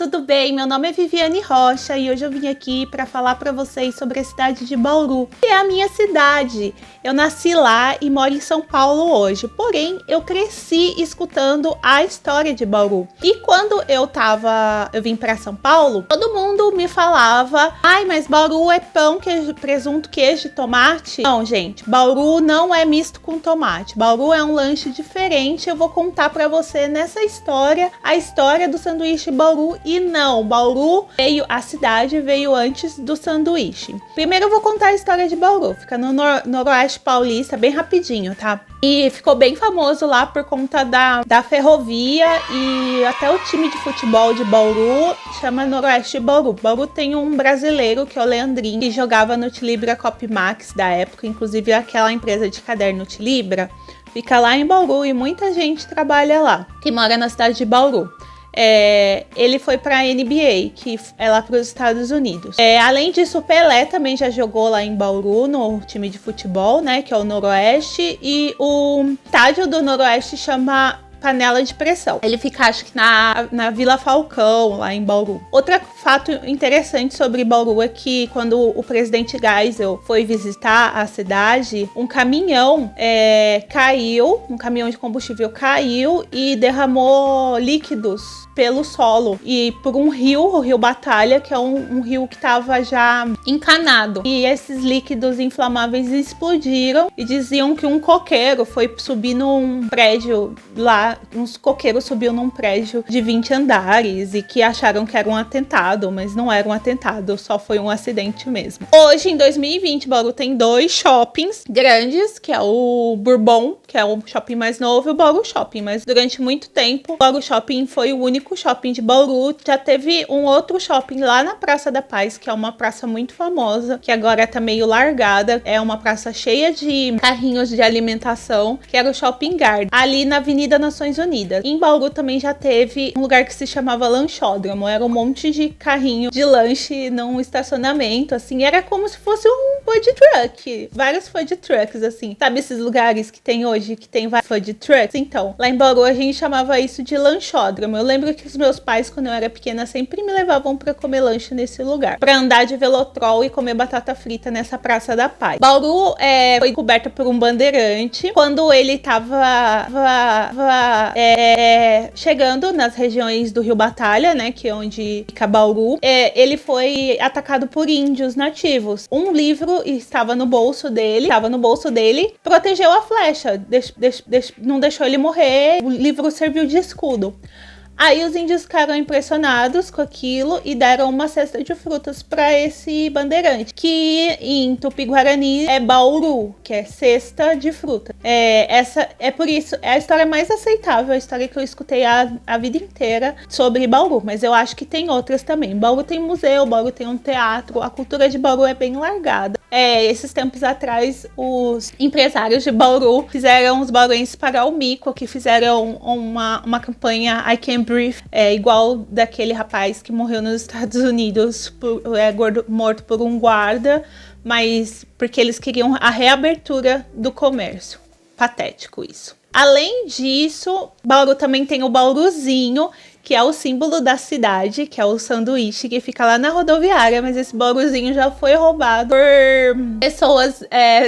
tudo bem? Meu nome é Viviane Rocha e hoje eu vim aqui para falar para vocês sobre a cidade de Bauru, que é a minha cidade. Eu nasci lá e moro em São Paulo hoje, porém eu cresci escutando a história de Bauru. E quando eu vim para São Paulo, todo mundo me falava: ai, mas Bauru é pão, queijo, presunto, queijo e tomate? Não, gente, Bauru não é misto com tomate. Bauru é um lanche diferente. Eu vou contar para você nessa história a história do sanduíche Bauru. E não, a cidade veio antes do sanduíche. Primeiro eu vou contar a história de Bauru. Fica no noroeste paulista, bem rapidinho, tá? E ficou bem famoso lá por conta da ferrovia, e até o time de futebol de Bauru chama Noroeste Bauru. Bauru tem um brasileiro, que é o Leandrinho, que jogava no Tilibra Copmax da época, inclusive aquela empresa de caderno Tilibra fica lá em Bauru e muita gente trabalha lá, que mora na cidade de Bauru. Ele foi para a NBA, que é lá para os Estados Unidos. Além disso, o Pelé também já jogou lá em Bauru, no time de futebol, né, que é o Noroeste, e o estádio do Noroeste chama Panela de Pressão. Ele fica, acho que na Vila Falcão, lá em Bauru. Outro fato interessante sobre Bauru é que quando o presidente Geisel foi visitar a cidade, um caminhão um caminhão de combustível caiu e derramou líquidos pelo solo e por um rio, o Rio Batalha, que é um rio que estava já encanado. E esses líquidos inflamáveis explodiram e diziam que um coqueiro foi subir num prédio lá, uns coqueiros subiu num prédio de 20 andares e que acharam que era um atentado, mas não era um atentado, só foi um acidente mesmo. Hoje, em 2020, Bauru tem 2 shoppings grandes, que é o Bourbon, que é o shopping mais novo, e o Bauru Shopping, mas durante muito tempo, o Bauru Shopping foi o único shopping de Bauru. Já teve um outro shopping lá na Praça da Paz, que é uma praça muito famosa, que agora tá meio largada, é uma praça cheia de carrinhos de alimentação, que era o Shopping Garden, ali na Avenida Nações Unidas. Em Bauru também já teve um lugar que se chamava Lanchódromo, era um monte de carrinho de lanche num estacionamento, assim, era como se fosse um food truck, vários food trucks, assim, sabe esses lugares que tem hoje, que tem vários food trucks? Então, lá em Bauru a gente chamava isso de lanchódromo. Eu lembro que os meus pais, quando eu era pequena, sempre me levavam pra comer lanche nesse lugar, pra andar de velotrol e comer batata frita nessa Praça da Paz. Bauru foi coberta por um bandeirante quando ele tava chegando nas regiões do Rio Batalha, né, que é onde fica Bauru. Ele foi atacado por índios nativos. Um livro estava no bolso dele, protegeu a flecha, não deixou ele morrer. O livro serviu de escudo. Aí os índios ficaram impressionados com aquilo e deram uma cesta de frutas para esse bandeirante, que em Tupi-Guarani é Bauru, que é cesta de fruta. Por isso, é a história mais aceitável, a história que eu escutei a vida inteira sobre Bauru, mas eu acho que tem outras também. Bauru tem museu, Bauru tem um teatro, a cultura de Bauru é bem largada. Esses tempos atrás, os empresários de Bauru fizeram os bauruenses pagar o mico, que fizeram uma campanha I Can Breathe, igual daquele rapaz que morreu nos Estados Unidos, morto por um guarda, mas porque eles queriam a reabertura do comércio. Patético isso. Além disso, Bauru também tem o Bauruzinho, que é o símbolo da cidade, que é o sanduíche que fica lá na rodoviária, mas esse Bauruzinho já foi roubado por pessoas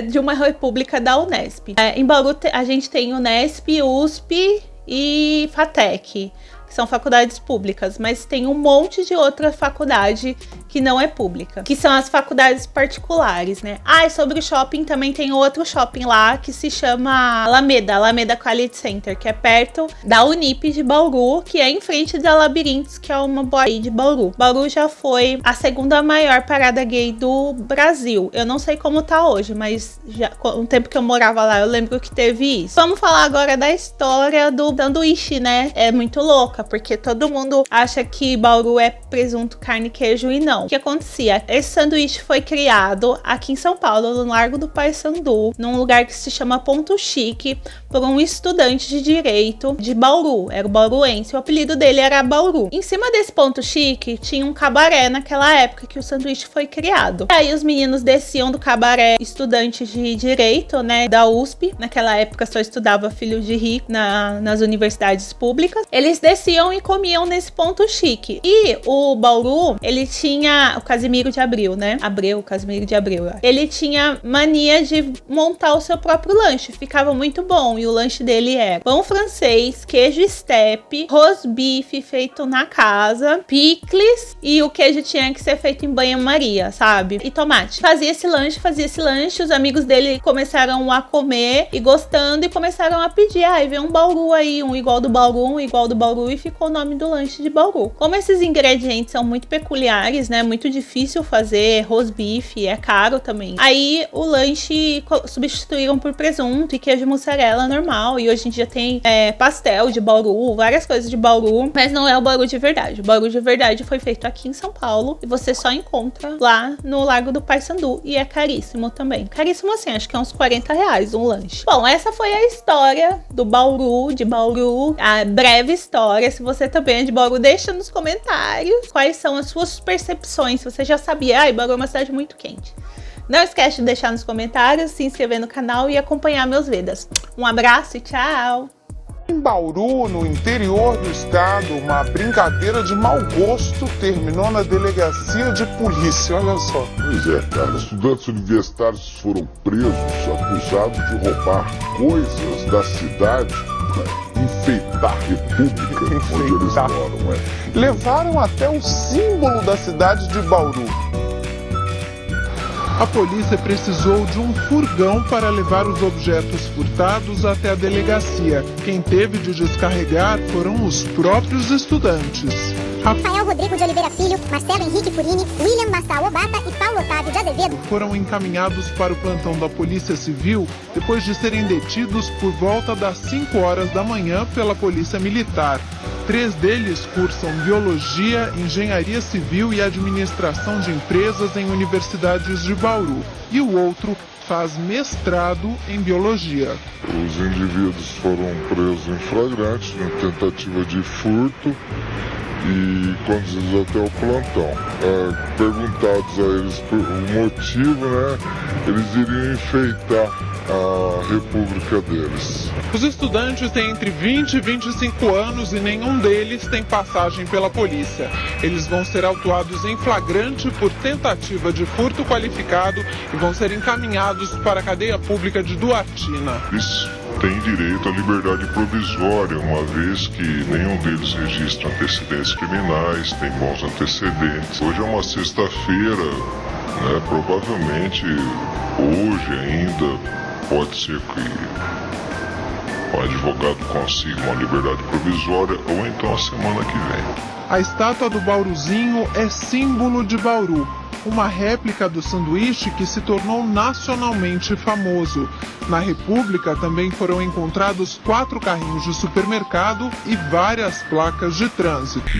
de uma república da Unesp. Em Bauru a gente tem Unesp, USP e FATEC, que são faculdades públicas, mas tem um monte de outra faculdade que não é pública, que são as faculdades particulares, né? E sobre o shopping, também tem outro shopping lá que se chama Alameda Quality Center, que é perto da Unip de Bauru, que é em frente da Labirintos, que é uma boa gay de Bauru. Bauru já foi a segunda maior parada gay do Brasil. Eu não sei como tá hoje, mas já um tempo que eu morava lá, eu lembro que teve isso. Vamos falar agora da história do sanduíche, né? É muito louca, porque todo mundo acha que Bauru é presunto, carne e queijo, e não. O que acontecia? Esse sanduíche foi criado aqui em São Paulo, no Largo do Paissandu, num lugar que se chama Ponto Chique, por um estudante de direito de Bauru. Era o bauruense, o apelido dele era Bauru. Em cima desse Ponto Chique tinha um cabaré naquela época que o sanduíche foi criado. E aí os meninos desciam do cabaré, estudantes de direito, né, da USP. Naquela época só estudava filho de rico nas universidades públicas. Eles desciam iam e comiam nesse ponto chique. E o Bauru, ele tinha o Casimiro de Abreu, né? Casimiro de Abreu. Ele tinha mania de montar o seu próprio lanche, ficava muito bom. E o lanche dele era pão francês, queijo steppe, rosbife feito na casa, picles, e o queijo tinha que ser feito em banho-maria, sabe? E tomate. Fazia esse lanche, os amigos dele começaram a comer e gostando e começaram a pedir, vem um Bauru aí, um igual do Bauru, e ficou o nome do lanche de Bauru. Como esses ingredientes são muito peculiares, né, muito difícil fazer, rosbife, é caro também. Aí o lanche substituíram por presunto e queijo mussarela normal, e hoje em dia tem pastel de Bauru, várias coisas de Bauru, mas não é o Bauru de verdade. O Bauru de verdade foi feito aqui em São Paulo e você só encontra lá no Largo do Paissandu, e é caríssimo também. Caríssimo assim, acho que é uns R$40 um lanche. Bom, essa foi a história do Bauru, de Bauru, a breve história. Se você também é de Bauru, deixa nos comentários quais são as suas percepções, se você já sabia, Bauru é uma cidade muito quente. Não esquece de deixar nos comentários, se inscrever no canal e acompanhar meus vídeos. Um abraço e tchau! Em Bauru, no interior do estado, uma brincadeira de mau gosto terminou na delegacia de polícia, olha só. Pois é, cara, estudantes universitários foram presos, acusados de roubar coisas da cidade, enfeitar a república onde eles moram, Levaram até o símbolo da cidade de Bauru. A polícia precisou de um furgão para levar os objetos furtados até a delegacia. Quem teve de descarregar foram os próprios estudantes. Rafael Rodrigo de Oliveira Filho, Marcelo Henrique Furini, William Massal Obata e Paulo Otávio de Azevedo foram encaminhados para o plantão da Polícia Civil depois de serem detidos por volta das 5 horas da manhã pela Polícia Militar. 3 deles cursam Biologia, Engenharia Civil e Administração de Empresas em universidades de Bauru. E o outro faz mestrado em Biologia. Os indivíduos foram presos em flagrante, na tentativa de furto, e conduzidos até o plantão. Perguntados a eles por um motivo, eles iriam enfeitar a república deles. Os estudantes têm entre 20 e 25 anos e nenhum deles tem passagem pela polícia. Eles vão ser autuados em flagrante por tentativa de furto qualificado e vão ser encaminhados para a cadeia pública de Duartina. Eles têm direito à liberdade provisória, uma vez que nenhum deles registra antecedentes criminais, tem bons antecedentes. Hoje é uma sexta-feira, provavelmente hoje ainda pode ser que o advogado consiga uma liberdade provisória ou então a semana que vem. A estátua do Bauruzinho é símbolo de Bauru, uma réplica do sanduíche que se tornou nacionalmente famoso. Na República também foram encontrados 4 carrinhos de supermercado e várias placas de trânsito.